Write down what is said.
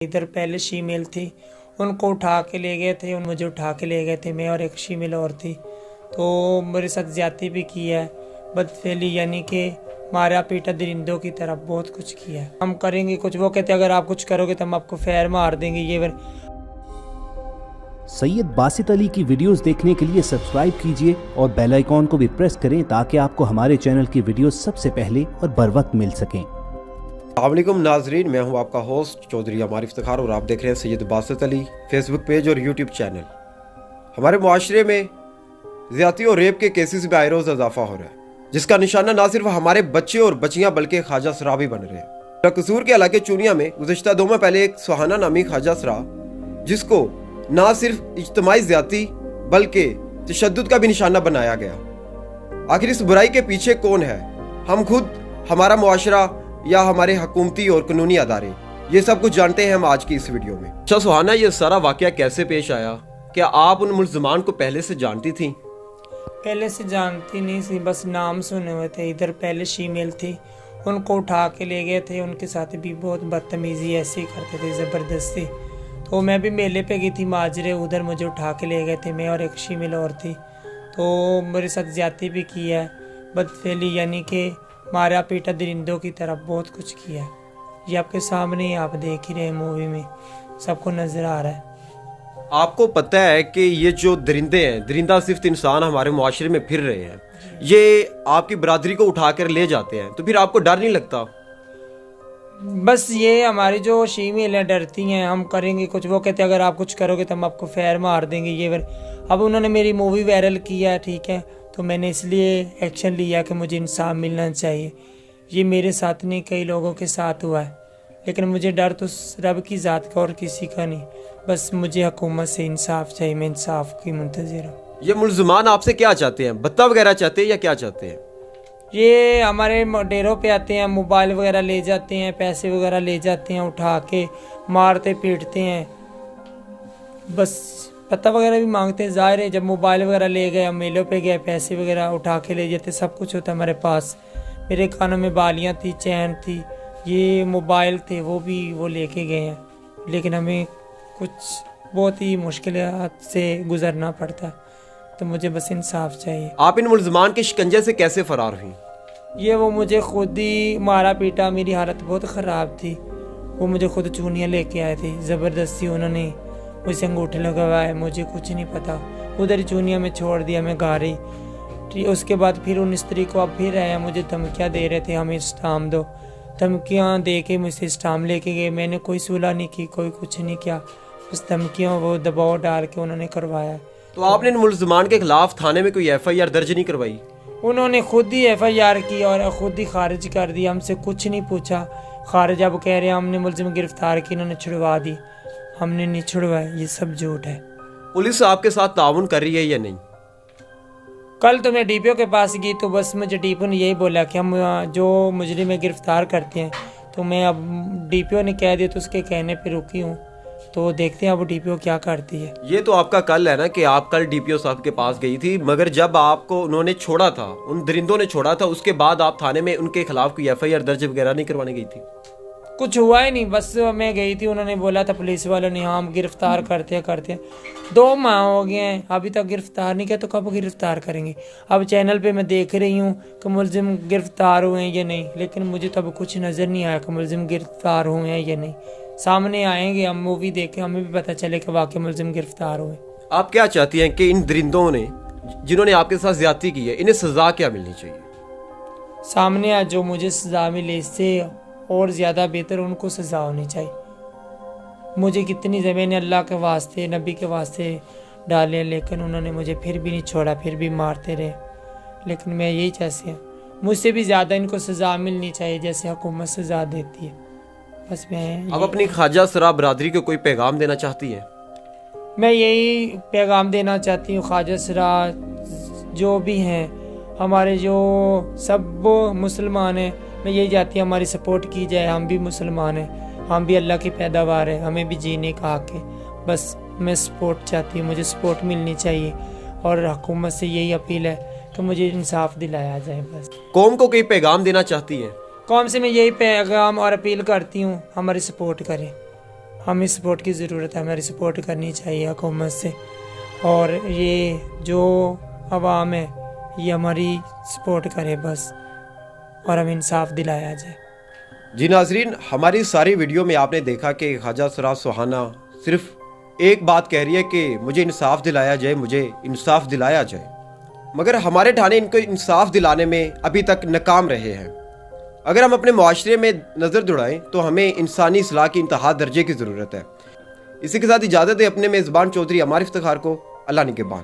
इधर पहले फीमेल थी, उनको उठा के ले गए थे, मुझे उठा के ले गए थे, मैं और एक फीमेल और थी। तो मेरे साथ ज्यादती भी की है, बदफेली यानी कि मारा पीटा दरिंदों की तरह बहुत कुछ किया है। हम करेंगे कुछ, वो कहते अगर आप कुछ करोगे तो हम आपको फैर मार देंगे। ये सैयद बासित अली की वीडियोस देखने के लिए सब्सक्राइब कीजिए और बेल आइकॉन को भी प्रेस करें ताकि आपको हमारे चैनल की वीडियोस सबसे पहले और बर वक्त मिल सकें। अस्सलाम वालेकुम नाजरीन, मैं हूं आपका होस्ट चौधरी अमार इफ्तिखार और आप देख रहे हैं सैयद बासित अली फेसबुक पेज और यूट्यूब चैनल। हमारे मुआशरे में ज़्यादती और रेप के केसेस में आए रोज़ इजाफा हो रहा है, जिसका निशाना ना सिर्फ हमारे बच्चे और बच्चियां बल्कि ख्वाजा सरा भी बन रहे हैं। कसूर के इलाके चूनिया में गुज़श्ता 2 माह पहले एक सुहाना नामी ख्वाजा सरा, जिसको ना सिर्फ इज्तिमाई ज़्यादती बल्कि तशद्दुद का भी निशाना बनाया गया। आखिर इस बुराई के पीछे कौन है? हम खुद, हमारा मुआशरा या हमारे हुकूमती और कानूनी अदारे? ये सब कुछ जानते हैं हम आज की इस वीडियो में। अच्छा सुहाना, ये सारा वाकया कैसे पेश आया? क्या आप उन मुल्ज़िमान को पहले से जानती थी? पहले से जानती नहीं थी, बस नाम सुने हुए थे। इधर पहले फीमेल थी, उनको उठा के ले गए थे, उनके साथ भी बहुत बदतमीजी ऐसे ही करते थे, ज़बरदस्ती। तो मैं भी मेले पे गई थी माजरे, उधर मुझे उठा के ले गए थे, मैं और एक फीमेल और थी। तो मेरे साथ ज्यादती भी की है, बदफेली यानी कि मारा पीटा दरिंदों की तरह बहुत कुछ किया है। ये आपके सामने ही आप देख ही रहे मूवी में, सबको नजर आ रहा है। आपको पता है कि ये जो दरिंदे हैं, दरिंदा सिर्फ इंसान हमारे मुआशरे में फिर रहे हैं, ये आपकी बरादरी को उठा कर ले जाते हैं, तो फिर आपको डर नहीं लगता? बस ये हमारी जो फीमेल है डरती हैं, हम करेंगे कुछ, वो कहते अगर आप कुछ करोगे तो हम आपको फैर मार देंगे। ये अब उन्होंने मेरी मूवी वायरल किया है, ठीक है, तो मैंने इसलिए एक्शन लिया कि मुझे इंसाफ मिलना चाहिए। ये मेरे साथ नहीं, कई लोगों के साथ हुआ है, लेकिन मुझे डर तो रब की ज़ात का और किसी का नहीं। बस मुझे हुकूमत से इंसाफ चाहिए, मैं इंसाफ की मुंतज़िर हूँ। ये मुल्ज़िमान आपसे क्या चाहते हैं? भत्ता वगैरह चाहते हैं या क्या चाहते हैं? ये हमारे डेरों पे आते हैं, मोबाइल वगैरह ले जाते हैं, पैसे वगैरह ले जाते हैं, उठा के मारते पीटते हैं, बस पता वगैरह भी मांगते हैं। ज़ाहिर है जब मोबाइल वगैरह ले गए, मेलों पे गए, पैसे वगैरह उठा के ले जाते, सब कुछ होता है हमारे पास। मेरे कानों में बालियाँ थी, चैन थी, ये मोबाइल थे, वो भी वो लेके गए हैं, लेकिन हमें कुछ बहुत ही मुश्किलात से गुजरना पड़ता है। तो मुझे बस इंसाफ चाहिए। आप इन मुल्ज़िमान के शिकंजे से कैसे फरार हुई? ये वो मुझे खुद ही मारा पीटा, मेरी हालत बहुत ख़राब थी। वो मुझे खुद चूनियाँ लेके आए थे, ज़बरदस्ती उन्होंने मुझसे अंगूठे लगवाए, मुझे कुछ नहीं पता, उधर ही चूनिया में छोड़ दिया, मैं गा रही। उसके बाद फिर 19 तारीख को अब फिर आया, मुझे धमकियाँ दे रहे थे, हमें स्टाम दो। धमकियाँ दे के मुझसे स्टाम लेके गए, मैंने कोई सुलह नहीं की, कोई कुछ नहीं किया, बस धमकियाँ वो दबाव डाल के उन्होंने करवाया। तो आपने इन मुल्ज़िमान के खिलाफ थाने में कोई FIR दर्ज नहीं करवाई? उन्होंने खुद ही FIR की और खुद ही खारिज कर दी, हमसे कुछ नहीं पूछा। खारिज अब कह रहे हैं हमने मुल्ज़िम गिरफ्तार की, इन्होंने छुड़वा दी, हमने नहीं छुड़वाया, ये सब झूठ है। पुलिस आपके साथ ताउन कर रही है या नहीं? कल तो मैं DPO के पास गई, तो बस मुझे DPO ने यही बोला कि हम जो मुजरिम गिरफ्तार करते हैं, तो मैं अब DPO ने कह दिया तो उसके कहने पे रुकी हूँ, तो देखते हैं अब DPO क्या करती है। ये तो आपका कल है ना कि आप कल DPO साहब के पास गई थी, मगर जब आपको उन्होंने छोड़ा था, उन दरिंदों ने छोड़ा था, उसके बाद आप थाने में उनके खिलाफ कोई FIR दर्ज वगैरह नहीं करवाने गई थी? कुछ हुआ ही नहीं, बस मैं गई थी, उन्होंने बोला था पुलिस वालों ने, हाँ हम गिरफ्तार करते हैं। 2 माह हो गए हैं, अभी तक गिरफ्तार नहीं किया, तो कब गिरफ्तार करेंगे? अब चैनल पे मैं देख रही हूँ कि मुल्ज़िम गिरफ्तार हुए हैं या नहीं, लेकिन मुझे तो अब कुछ नज़र नहीं आया कि मुल्ज़िम गिरफ्तार हुए हैं या नहीं। सामने आएंगे, हम मूवी देखें, हमें भी पता चले कि वाकई मुल्ज़िम गिरफ्तार हुए। आप क्या चाहती हैं कि इन दरिंदों ने, जिन्होंने आपके साथ ज्यादती की है, इन्हें सजा क्या मिलनी चाहिए? सामने आज जो मुझे सजा मिले, इससे और ज़्यादा बेहतर उनको सजा होनी चाहिए। मुझे कितनी ज़मीन अल्लाह के वास्ते, नबी के वास्ते डाले, लेकिन उन्होंने मुझे फिर भी नहीं छोड़ा, फिर भी मारते रहे। लेकिन मैं यही चाहती हूँ, मुझसे भी ज़्यादा इनको सजा मिलनी चाहिए जैसे हुकूमत सजा देती है। बस मैं अब अपनी ख्वाजा सरा बरादरी को कोई पैगाम देना चाहती है? मैं यही पैगाम देना चाहती हूँ, ख्वाजा सरा जो भी हैं, हमारे जो सब मुसलमान हैं, मैं यही चाहती हूँ हमारी सपोर्ट की जाए। हम भी मुसलमान हैं, हम भी अल्लाह की पैदावार है, हमें भी जीने का हक है। बस मैं सपोर्ट चाहती हूँ, मुझे सपोर्ट मिलनी चाहिए, और हुकूमत से यही अपील है कि मुझे इंसाफ दिलाया जाए। बस कौम को कोई पैगाम देना चाहती है? कौम से मैं यही पैगाम और अपील करती हूँ, हमारी सपोर्ट करें। ہمیں سپورٹ کی ضرورت ہے، ہماری سپورٹ کرنی چاہیے حکومت سے، اور یہ جو عوام ہے یہ ہماری سپورٹ کرے بس، اور ہمیں انصاف دلایا جائے۔ جی ناظرین، ہماری ساری ویڈیو میں آپ نے دیکھا کہ خواجہ سراج سوہانہ صرف ایک بات کہہ رہی ہے کہ مجھے انصاف دلایا جائے، مجھے انصاف دلایا جائے، مگر ہمارے ٹھانے ان کو انصاف دلانے میں ابھی تک ناکام رہے ہیں۔ اگر ہم اپنے معاشرے میں نظر دوڑائیں تو ہمیں انسانی اصلاح کی انتہا درجے کی ضرورت ہے۔ اسی کے ساتھ اجازت ہے اپنے میزبان چودھری عمار افتخار کو۔ اللہ نگہبان۔